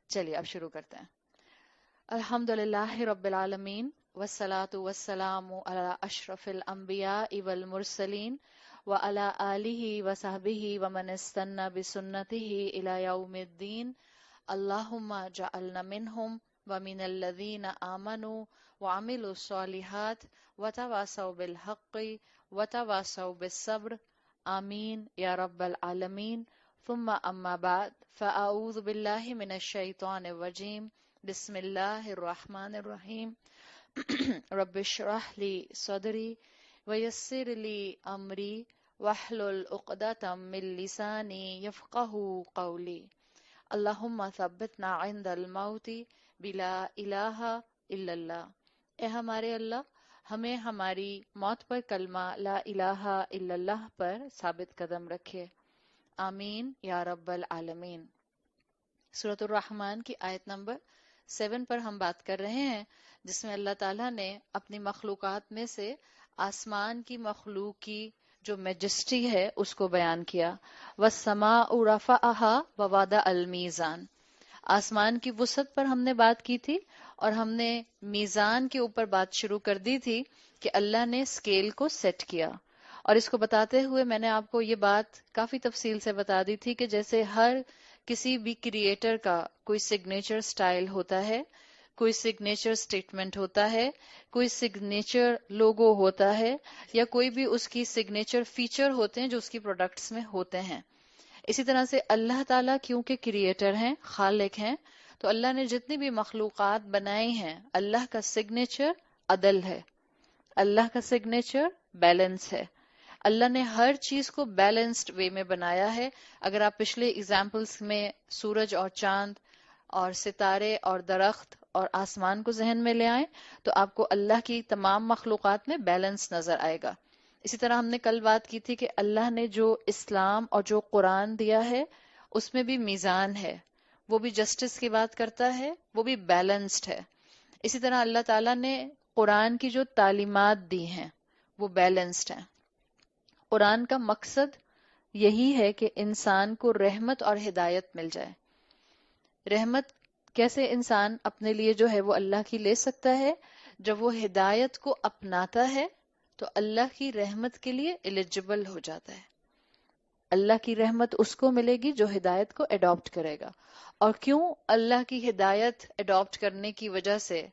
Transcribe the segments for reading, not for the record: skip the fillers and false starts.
چلیے اب شروع کرتے ہیں۔ الحمدللہ رب العالمین والصلاة والسلام علی اشرف الانبیاء والمرسلین وعلی آلہ وصحبہ ومن استنى بسنته الی یوم الدین۔ اللہم جعلنا منہم ومن الذین آمنوا وعملوا الصالحات وتواصوا بالحق وتواصوا بالصبر، آمین یا رب العالمین۔ ثم اما بعد فاعوذ باللہ من الشیطان الرجیم، بسم اللہ الرحمن الرحیم۔ رب اشرح لی صدری ویسر لی امری واحلل عقدۃ من لسانی یفقہوا قولی۔ اللہم ثبتنا عند الموت بلا الہ الا اللہ۔ اے ہمارے اللہ، ہمیں ہماری موت پر کلمہ لا الہ الا اللہ پر ثابت قدم رکھے، آمین یا رب العالمین۔ سورۃ الرحمن کی آیت نمبر 7 پر ہم بات کر رہے ہیں، جس میں اللہ تعالیٰ نے اپنی مخلوقات میں سے آسمان کی مخلوق کی جو میجسٹی ہے اس کو بیان کیا۔ وَالسَّمَاءُ رَفَعَهَا وَوَضَعَ الْمِيزَانَ۔ آسمان کی وسعت پر ہم نے بات کی تھی، اور ہم نے میزان کے اوپر بات شروع کر دی تھی کہ اللہ نے اسکیل کو سیٹ کیا۔ اور اس کو بتاتے ہوئے میں نے آپ کو یہ بات کافی تفصیل سے بتا دی تھی کہ جیسے ہر کسی بھی کریٹر کا کوئی سگنیچر سٹائل ہوتا ہے، کوئی سگنیچر سٹیٹمنٹ ہوتا ہے، کوئی سگنیچر لوگو ہوتا ہے، یا کوئی بھی اس کی سگنیچر فیچر ہوتے ہیں جو اس کی پروڈکٹس میں ہوتے ہیں، اسی طرح سے اللہ تعالیٰ کیونکہ کریٹر ہیں، خالق ہیں، تو اللہ نے جتنی بھی مخلوقات بنائی ہیں، اللہ کا سگنیچر عدل ہے، اللہ کا سگنیچر بیلنس ہے۔ اللہ نے ہر چیز کو بیلنسڈ وے میں بنایا ہے۔ اگر آپ پچھلے ایگزامپلس میں سورج اور چاند اور ستارے اور درخت اور آسمان کو ذہن میں لے آئیں تو آپ کو اللہ کی تمام مخلوقات میں بیلنس نظر آئے گا۔ اسی طرح ہم نے کل بات کی تھی کہ اللہ نے جو اسلام اور جو قرآن دیا ہے اس میں بھی میزان ہے، وہ بھی جسٹس کی بات کرتا ہے، وہ بھی بیلنسڈ ہے۔ اسی طرح اللہ تعالیٰ نے قرآن کی جو تعلیمات دی ہیں وہ بیلنسڈ ہیں۔ قرآن کا مقصد یہی ہے کہ انسان کو رحمت اور ہدایت مل جائے۔ رحمت کیسے انسان اپنے لیے جو ہے وہ اللہ کی لے سکتا ہے؟ جب وہ ہدایت کو اپناتا ہے تو اللہ کی رحمت کے لیے ایلیجبل ہو جاتا ہے۔ اللہ کی رحمت اس کو ملے گی جو ہدایت کو اڈاپٹ کرے گا۔ اور کیوں اللہ کی ہدایت اڈاپٹ کرنے کی وجہ سے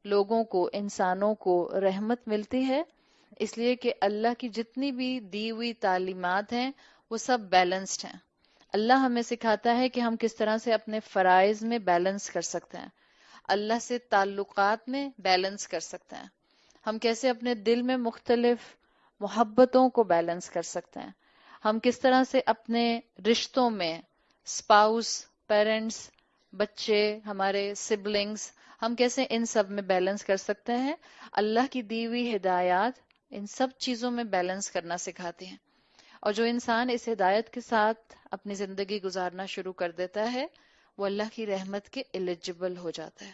لوگوں کو، انسانوں کو رحمت ملتی ہے؟ اس لیے کہ اللہ کی جتنی بھی دی ہوئی تعلیمات ہیں وہ سب بیلنسڈ ہیں۔ اللہ ہمیں سکھاتا ہے کہ ہم کس طرح سے اپنے فرائض میں بیلنس کر سکتے ہیں، اللہ سے تعلقات میں بیلنس کر سکتے ہیں، ہم کیسے اپنے دل میں مختلف محبتوں کو بیلنس کر سکتے ہیں، ہم کس طرح سے اپنے رشتوں میں اسپاؤس، پیرنٹس، بچے، ہمارے سبلنگز، ہم کیسے ان سب میں بیلنس کر سکتے ہیں۔ اللہ کی دی ہوئی ہدایات ان سب چیزوں میں بیلنس کرنا سکھاتی ہیں، اور جو انسان اس ہدایت کے ساتھ اپنی زندگی گزارنا شروع کر دیتا ہے وہ اللہ کی رحمت کے ایلیجبل ہو جاتا ہے۔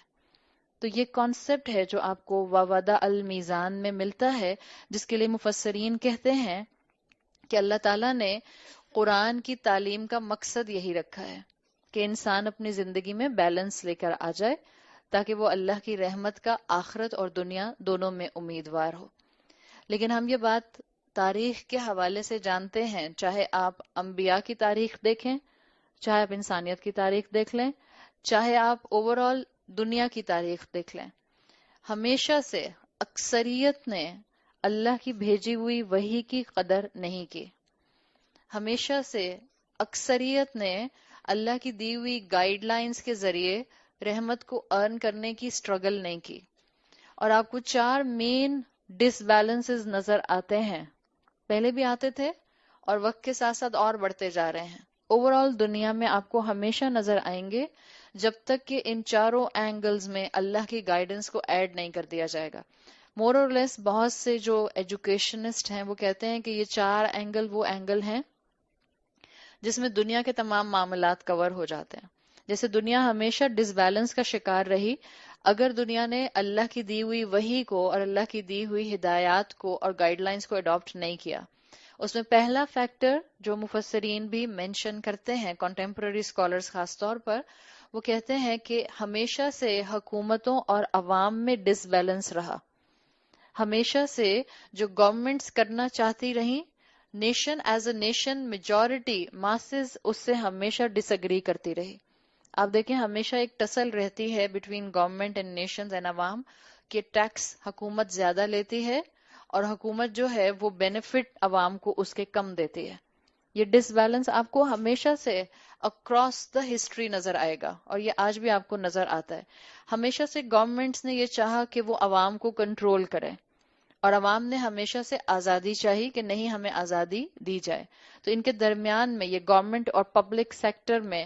تو یہ کانسیپٹ ہے جو آپ کو ووضع المیزان میں ملتا ہے، جس کے لیے مفسرین کہتے ہیں کہ اللہ تعالیٰ نے قرآن کی تعلیم کا مقصد یہی رکھا ہے کہ انسان اپنی زندگی میں بیلنس لے کر آ جائے تاکہ وہ اللہ کی رحمت کا آخرت اور دنیا دونوں میں امیدوار ہو۔ لیکن ہم یہ بات تاریخ کے حوالے سے جانتے ہیں، چاہے آپ انبیاء کی تاریخ دیکھیں، چاہے آپ انسانیت کی تاریخ دیکھ لیں، چاہے آپ اوور آل دنیا کی تاریخ دیکھ لیں، ہمیشہ سے اکثریت نے اللہ کی بھیجی ہوئی وحی کی قدر نہیں کی۔ ہمیشہ سے اکثریت نے اللہ کی دی ہوئی گائیڈ لائنز کے ذریعے رحمت کو ارن کرنے کی سٹرگل نہیں کی۔ اور آپ کو 4 مین ڈس بیلنسز نظر آتے ہیں، پہلے بھی آتے تھے اور وقت کے ساتھ ساتھ اور بڑھتے جا رہے ہیں۔ اوور آل دنیا میں آپ کو ہمیشہ نظر آئیں گے جب تک کہ ان چاروں اینگلز میں اللہ کی گائیڈنس کو ایڈ نہیں کر دیا جائے گا۔ مور اور لیس بہت سے جو ایجوکیشنسٹ ہیں وہ کہتے ہیں کہ یہ 4 اینگل وہ اینگل ہیں جس میں دنیا کے تمام معاملات کور ہو جاتے ہیں۔ جیسے دنیا ہمیشہ ڈس بیلنس کا شکار رہی، اگر دنیا نے اللہ کی دی ہوئی وحی کو اور اللہ کی دی ہوئی ہدایات کو اور گائیڈ لائنز کو اڈاپٹ نہیں کیا۔ اس میں پہلا فیکٹر جو مفسرین بھی مینشن کرتے ہیں، کنٹمپرری اسکالرز خاص طور پر، وہ کہتے ہیں کہ ہمیشہ سے حکومتوں اور عوام میں ڈس بیلنس رہا. ہمیشہ سے جو گورنمنٹس کرنا چاہتی رہیں، nation as a nation majority masses اس سے ہمیشہ ڈس اگری کرتی رہی. آپ دیکھیں ہمیشہ ایک ٹسل رہتی ہے between government and nations and عوام کہ ٹیکس حکومت زیادہ لیتی ہے اور حکومت جو ہے وہ بینیفٹ عوام کو اس کے کم دیتی ہے. یہ ڈس بیلنس آپ کو ہمیشہ سے اکراس دا ہسٹری نظر آئے گا اور یہ آج بھی آپ کو نظر آتا ہے. ہمیشہ سے گورنمنٹس نے یہ چاہا کہ وہ عوام کو کنٹرول کرے اور عوام نے ہمیشہ سے آزادی چاہی کہ نہیں ہمیں آزادی دی جائے. تو ان کے درمیان میں یہ گورنمنٹ اور پبلک سیکٹر میں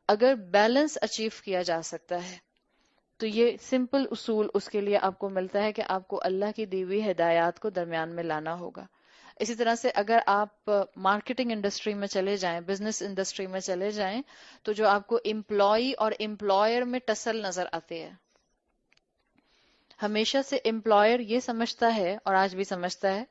اگر بیلنس اچیو کیا جا سکتا ہے تو یہ سمپل اصول اس کے لیے آپ کو ملتا ہے کہ آپ کو اللہ کی دی ہوئی ہدایات کو درمیان میں لانا ہوگا. اسی طرح سے اگر آپ مارکیٹنگ انڈسٹری میں چلے جائیں، بزنس انڈسٹری میں چلے جائیں، تو جو آپ کو امپلائی اور امپلائر میں ٹسل نظر آتے ہے. ہمیشہ سے امپلائر یہ سمجھتا ہے اور آج بھی سمجھتا ہے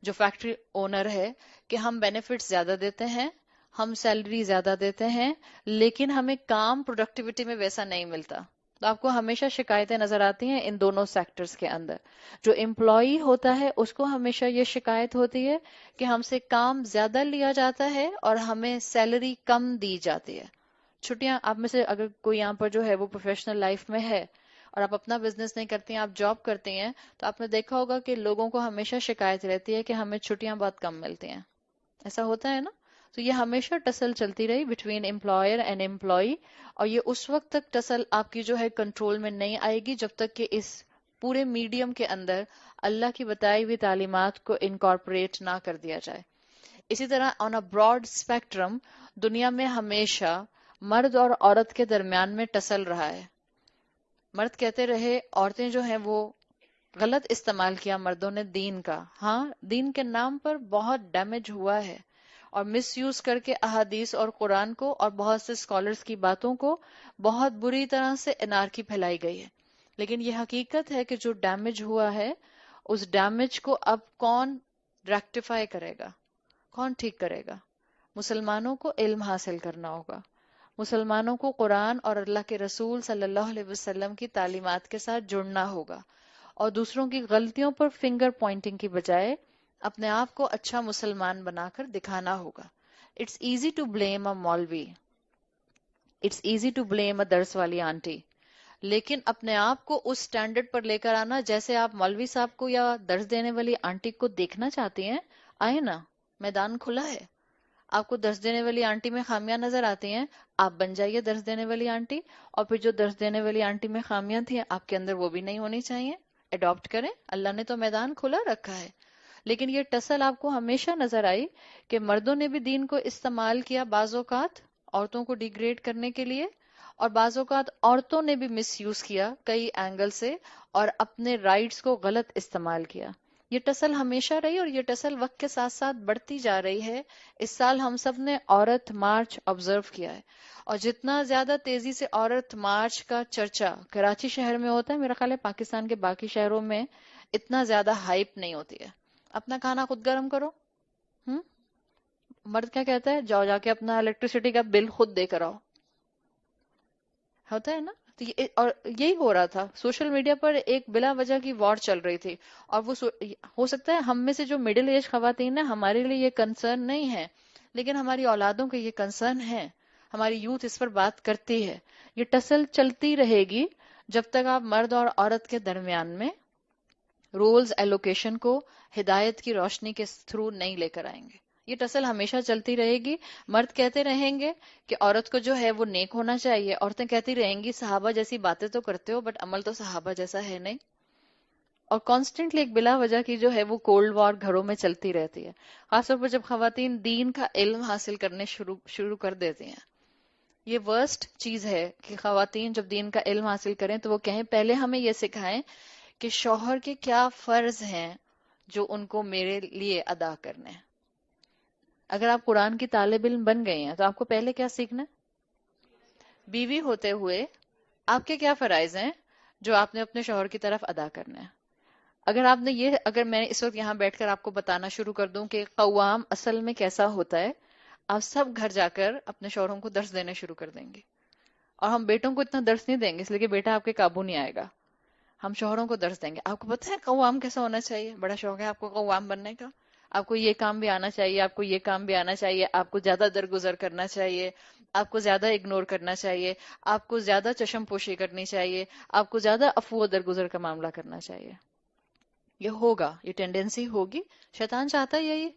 جو فیکٹری اونر ہے کہ ہم بینیفٹس زیادہ دیتے ہیں، ہم سیلری زیادہ دیتے ہیں، لیکن ہمیں کام پروڈکٹیوٹی میں ویسا نہیں ملتا. تو آپ کو ہمیشہ شکایتیں نظر آتی ہیں ان دونوں سیکٹرز کے اندر. جو امپلائی ہوتا ہے اس کو ہمیشہ یہ شکایت ہوتی ہے کہ ہم سے کام زیادہ لیا جاتا ہے اور ہمیں سیلری کم دی جاتی ہے. چھٹیاں آپ میں سے اگر کوئی یہاں پر جو ہے وہ پروفیشنل لائف میں ہے اور آپ اپنا بزنس نہیں کرتی ہیں، آپ جاب کرتی ہیں، تو آپ نے دیکھا ہوگا کہ لوگوں کو ہمیشہ شکایت رہتی ہے کہ ہمیں چھٹیاں بہت کم ملتی ہیں. ایسا ہوتا ہے نا؟ تو یہ ہمیشہ ٹسل چلتی رہی بٹوین امپلائر اینڈ امپلائی، اور یہ اس وقت تک ٹسل آپ کی جو ہے کنٹرول میں نہیں آئے گی جب تک کہ اس پورے میڈیم کے اندر اللہ کی بتائی ہوئی تعلیمات کو انکارپوریٹ نہ کر دیا جائے. اسی طرح آن اے براڈ اسپیکٹرم دنیا میں ہمیشہ مرد اور عورت کے درمیان میں ٹسل رہا ہے. مرد کہتے رہے عورتیں جو ہیں وہ غلط استعمال کیا مردوں نے دین کا. ہاں، دین کے نام پر بہت ڈیمیج ہوا ہے اور مس یوز کر کے احادیث اور قرآن کو اور بہت سے اسکالرز کی باتوں کو بہت بری طرح سے انارکی پھیلائی گئی ہے. لیکن یہ حقیقت ہے کہ جو ڈیمیج ہوا ہے اس ڈیمیج کو اب کون ریکٹیفائی کرے گا، کون ٹھیک کرے گا؟ مسلمانوں کو علم حاصل کرنا ہوگا، مسلمانوں کو قرآن اور اللہ کے رسول صلی اللہ علیہ وسلم کی تعلیمات کے ساتھ جڑنا ہوگا اور دوسروں کی غلطیوں پر فنگر پوائنٹنگ کی بجائے اپنے آپ کو اچھا مسلمان بنا کر دکھانا ہوگا. اٹس ایزی ٹو بلیم اے مولوی، اٹس ایزی ٹو بلیم اے درس والی آنٹی، لیکن اپنے آپ کو اس سٹینڈرڈ پر لے کر آنا جیسے آپ مولوی صاحب کو یا درس دینے والی آنٹی کو دیکھنا چاہتی ہیں، آئے نا، میدان کھلا ہے. آپ کو درس دینے والی آنٹی میں خامیاں نظر آتی ہیں، آپ بن جائیے درس دینے والی آنٹی، اور پھر جو درس دینے والی آنٹی میں خامیاں تھیں آپ کے اندر وہ بھی نہیں ہونی چاہیے. اڈاپٹ کریں، اللہ نے تو میدان کھلا رکھا ہے. لیکن یہ ٹسل آپ کو ہمیشہ نظر آئی کہ مردوں نے بھی دین کو استعمال کیا بعض اوقات عورتوں کو ڈیگریڈ کرنے کے لیے، اور بعض اوقات عورتوں نے بھی مس یوز کیا کئی اینگل سے اور اپنے رائٹس کو غلط استعمال کیا. یہ ٹسل ہمیشہ رہی اور یہ ٹسل وقت کے ساتھ ساتھ بڑھتی جا رہی ہے. اس سال ہم سب نے عورت مارچ آبزرو کیا ہے اور جتنا زیادہ تیزی سے عورت مارچ کا چرچا کراچی شہر میں ہوتا ہے، میرا خیال ہے پاکستان کے باقی شہروں میں اتنا زیادہ ہائپ نہیں ہوتی ہے. اپنا کھانا خود گرم کرو. ہم مرد کیا کہتا ہے؟ جاؤ جا کے اپنا الیکٹریسٹی کا بل خود دے کر آؤ. ہوتا ہے نا؟ تو اور یہی ہو رہا تھا. سوشل میڈیا پر ایک بلا وجہ کی وار چل رہی تھی اور وہ ہو سکتا ہے ہم میں سے جو مڈل ایج خواتین ہیں ہمارے لیے یہ کنسرن نہیں ہے، لیکن ہماری اولادوں کے یہ کنسرن ہے. ہماری یوتھ اس پر بات کرتی ہے. یہ ٹسل چلتی رہے گی جب تک آپ مرد اور عورت کے درمیان میں رولز ایلوکیشن کو ہدایت کی روشنی کے تھرو نہیں لے کر آئیں گے. یہ ٹسل ہمیشہ چلتی رہے گی. مرد کہتے رہیں گے کہ عورت کو جو ہے وہ نیک ہونا چاہیے، عورتیں کہتی رہیں گی صحابہ جیسی باتیں تو کرتے ہو بٹ عمل تو صحابہ جیسا ہے نہیں. اور کانسٹنٹلی ایک بلا وجہ کی جو ہے وہ کولڈ وار گھروں میں چلتی رہتی ہے، خاص طور پر جب خواتین دین کا علم حاصل کرنے شروع کر دیتی ہیں. یہ ورسٹ چیز ہے کہ خواتین جب دین کا علم حاصل کریں تو وہ کہیں پہلے ہمیں یہ سکھائیں کہ شوہر کے کیا فرض ہیں جو ان کو میرے لیے ادا کرنے ہیں. اگر آپ قرآن کی طالب علم بن گئے ہیں تو آپ کو پہلے کیا سیکھنا ہے؟ بیوی ہوتے ہوئے آپ کے کیا فرائض ہیں جو آپ نے اپنے شوہر کی طرف ادا کرنا ہے. اگر میں اس وقت یہاں بیٹھ کر آپ کو بتانا شروع کر دوں کہ قوام اصل میں کیسا ہوتا ہے، آپ سب گھر جا کر اپنے شوہروں کو درس دینے شروع کر دیں گے. اور ہم بیٹوں کو اتنا درس نہیں دیں گے اس لیے کہ بیٹا آپ کے قابو نہیں آئے گا. ہم شوہروں کو درس دیں گے. آپ کو پتہ ہے قوام کیسا ہونا چاہیے؟ بڑا شوق ہے آپ کو قوام بننے کا. آپ کو یہ کام بھی آنا چاہیے, آپ کو یہ کام بھی آنا چاہیے, آپ کو زیادہ درگزر کرنا چاہیے, آپ کو زیادہ اگنور کرنا چاہیے, آپ کو زیادہ چشم پوشی کرنی چاہیے, آپ کو زیادہ عفو و درگزر کا معاملہ کرنا چاہیے. یہ ہوگا, یہ ٹینڈنسی ہوگی. شیطان چاہتا ہے یہی,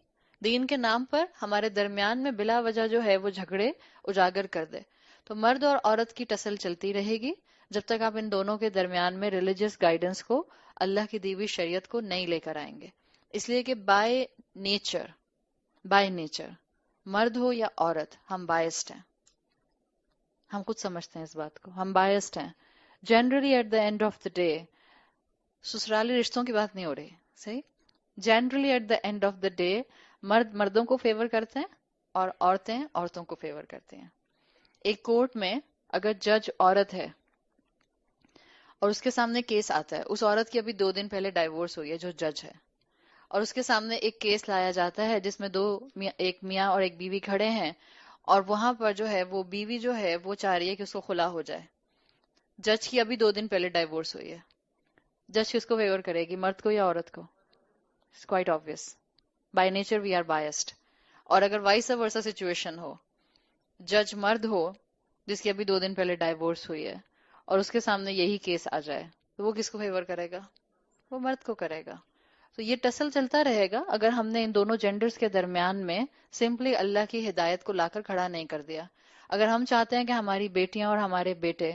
دین کے نام پر ہمارے درمیان میں بلا وجہ جو ہے وہ جھگڑے اجاگر کر دے. تو مرد اور عورت کی ٹسل چلتی رہے گی جب تک آپ ان دونوں کے درمیان میں ریلیجس گائیڈنس کو, اللہ کی دی ہوئی شریعت کو نہیں لے کر آئیں گے. اس لیے کہ بائی نیچر مرد ہو یا عورت, ہم بائسڈ ہیں. ہم خود سمجھتے ہیں اس بات کو, ہم بائسڈ ہیں. Generally at the end of the day, سسرالی رشتوں کی بات نہیں ہو رہی, صحیح, generally at the end of the day مرد مردوں کو فیور کرتے ہیں اور عورتیں عورتوں کو فیور کرتے ہیں. ایک کورٹ میں اگر جج عورت ہے اور اس کے سامنے کیس آتا ہے, اس عورت کی ابھی 2 دن پہلے ڈائیورس ہوئی ہے جو جج ہے, اور اس کے سامنے ایک کیس لایا جاتا ہے جس میں ایک میاں اور ایک بیوی کھڑے ہیں, اور وہاں پر جو ہے وہ بیوی جو ہے وہ چاہ رہی ہے کہ اس کو خلا ہو جائے. جج کی ابھی 2 دن پہلے ڈائیورس ہوئی ہے. جج کس کو فیور کرے گی, مرد کو یا عورت کو؟ It's quite obvious. By nature we are biased. اور اگر وائس ورسا سچویشن ہو, جج مرد ہو جس کی ابھی 2 دن پہلے ڈائیورس ہوئی ہے اور اس کے سامنے یہی کیس آ جائے, تو وہ کس کو فیور کرے گا؟ وہ مرد کو کرے گا. تو یہ ٹسل چلتا رہے گا اگر ہم نے ان دونوں جینڈرز کے درمیان میں سمپلی اللہ کی ہدایت کو لا کر کھڑا نہیں کر دیا. اگر ہم چاہتے ہیں کہ ہماری بیٹیاں اور ہمارے بیٹے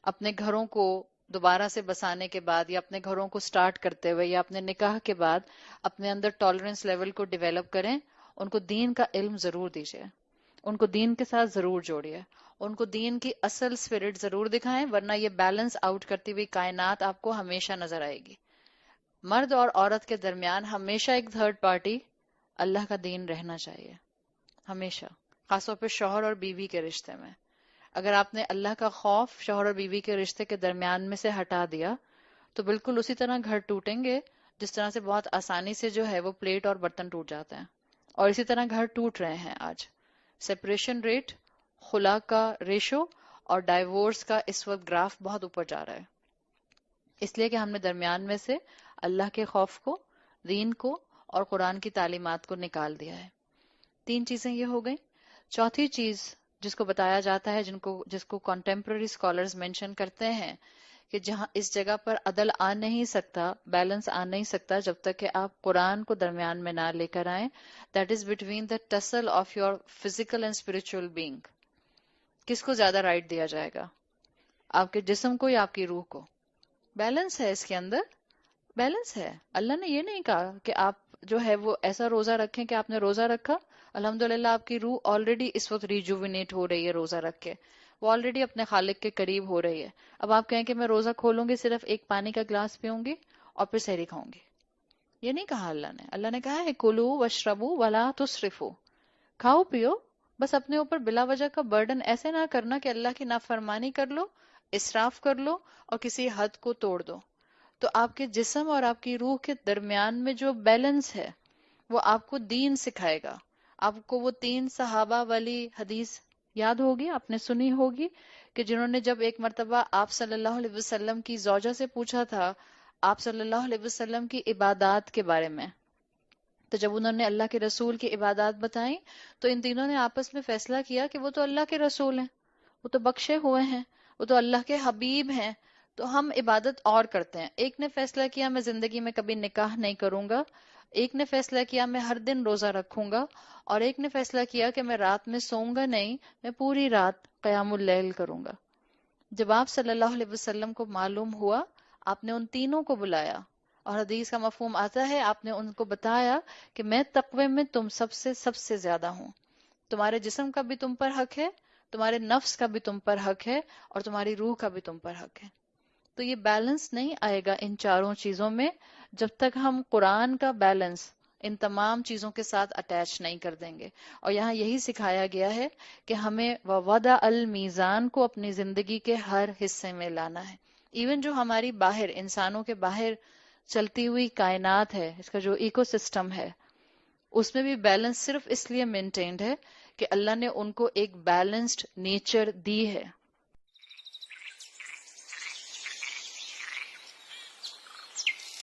اپنے گھروں کو دوبارہ سے بسانے کے بعد, یا اپنے گھروں کو سٹارٹ کرتے ہوئے, یا اپنے نکاح کے بعد اپنے اندر ٹالرنس لیول کو ڈیولپ کریں, ان کو دین کا علم ضرور دیجیے, ان کو دین کے ساتھ ضرور جوڑیے, ان کو دین کی اصل اسپرٹ ضرور دکھائیں, ورنہ یہ بیلنس آؤٹ کرتی ہوئی کائنات آپ کو ہمیشہ نظر آئے گی. مرد اور عورت کے درمیان ہمیشہ ایک تھرڈ پارٹی اللہ کا دین رہنا چاہیے, ہمیشہ, خاص طور پہ شوہر اور بیوی کے رشتے میں. اگر آپ نے اللہ کا خوف شوہر اور بیوی کے رشتے کے درمیان میں سے ہٹا دیا تو بالکل اسی طرح گھر ٹوٹیں گے جس طرح سے بہت آسانی سے جو ہے وہ پلیٹ اور برتن ٹوٹ جاتے ہیں. اور اسی طرح گھر ٹوٹ رہے ہیں آج. سپریشن ریٹ, خلا کا ریشو اور ڈائیورس کا اس وقت گراف بہت اوپر جا رہا ہے, اس لیے کہ ہم نے درمیان میں سے اللہ کے خوف کو, دین کو اور قرآن کی تعلیمات کو نکال دیا ہے. 3 چیزیں یہ ہو گئیں. چوتھی چیز جس کو بتایا جاتا ہے, جس کو کنٹمپرری اسکالرز مینشن کرتے ہیں کہ جہاں اس جگہ پر عدل آ نہیں سکتا, بیلنس آ نہیں سکتا جب تک کہ آپ قرآن کو درمیان میں نہ لے کر آئیں, that is between the ٹسل of your physical and spiritual being. کس کو زیادہ رائٹ دیا جائے گا, آپ کے جسم کو یا آپ کی روح کو؟ بیلنس ہے اس کے اندر, بیلنس ہے. اللہ نے یہ نہیں کہا کہ آپ جو ہے وہ ایسا روزہ رکھیں کہ آپ نے روزہ رکھا, الحمدللہ آپ کی روح آلریڈی اس وقت ریجوینیٹ ہو رہی ہے روزہ رکھ کے, وہ آلریڈی اپنے خالق کے قریب ہو رہی ہے. اب آپ کہیں کہ میں روزہ کھولوں گی, صرف ایک پانی کا گلاس پیوں گی اور پھر سحری کھاؤں گی, یہ نہیں کہا اللہ نے. اللہ نے کہا ہے کلو واشربو ولا تسرفو, کھاؤ پیو, بس اپنے اوپر بلا وجہ کا برڈن ایسے نہ کرنا کہ اللہ کی نافرمانی کر لو, اسراف کر لو اور کسی حد کو توڑ دو. تو آپ کے جسم اور آپ کی روح کے درمیان میں جو بیلنس ہے وہ آپ کو دین سکھائے گا. آپ کو وہ 3 صحابہ والی حدیث یاد ہوگی, آپ نے سنی ہوگی, کہ جنہوں نے جب ایک مرتبہ آپ صلی اللہ علیہ وسلم کی زوجہ سے پوچھا تھا آپ صلی اللہ علیہ وسلم کی عبادات کے بارے میں, تو جب انہوں نے اللہ کے رسول کی عبادات بتائیں تو ان تینوں نے آپس میں فیصلہ کیا کہ وہ تو اللہ کے رسول ہیں, وہ تو بخشے ہوئے ہیں, وہ تو اللہ کے حبیب ہیں, تو ہم عبادت اور کرتے ہیں. ایک نے فیصلہ کیا میں زندگی میں کبھی نکاح نہیں کروں گا, ایک نے فیصلہ کیا میں ہر دن روزہ رکھوں گا, اور ایک نے فیصلہ کیا کہ میں رات میں سوؤں گا نہیں, میں پوری رات قیام اللیل کروں گا. جب آپ صلی اللہ علیہ وسلم کو معلوم ہوا, آپ نے ان تینوں کو بلایا, اور حدیث کا مفہوم آتا ہے آپ نے ان کو بتایا کہ میں تقوی میں تم سب سے زیادہ ہوں, تمہارے جسم کا بھی تم پر حق ہے, تمہارے نفس کا بھی تم پر حق ہے, اور تمہاری روح کا بھی تم پر حق ہے. تو یہ بیلنس نہیں آئے گا ان 4 چیزوں میں جب تک ہم قرآن کا بیلنس ان تمام چیزوں کے ساتھ اٹیچ نہیں کر دیں گے. اور یہاں یہی سکھایا گیا ہے کہ ہمیں وَوَضَعَ الْمِيزَانَ کو اپنی زندگی کے ہر حصے میں لانا ہے. ایون جو ہماری باہر, انسانوں کے باہر چلتی ہوئی کائنات ہے, اس کا جو ایکو سسٹم ہے, اس میں بھی بیلنس صرف اس لیے مینٹینڈ ہے کہ اللہ نے ان کو ایک بیلنسڈ نیچر دی ہے.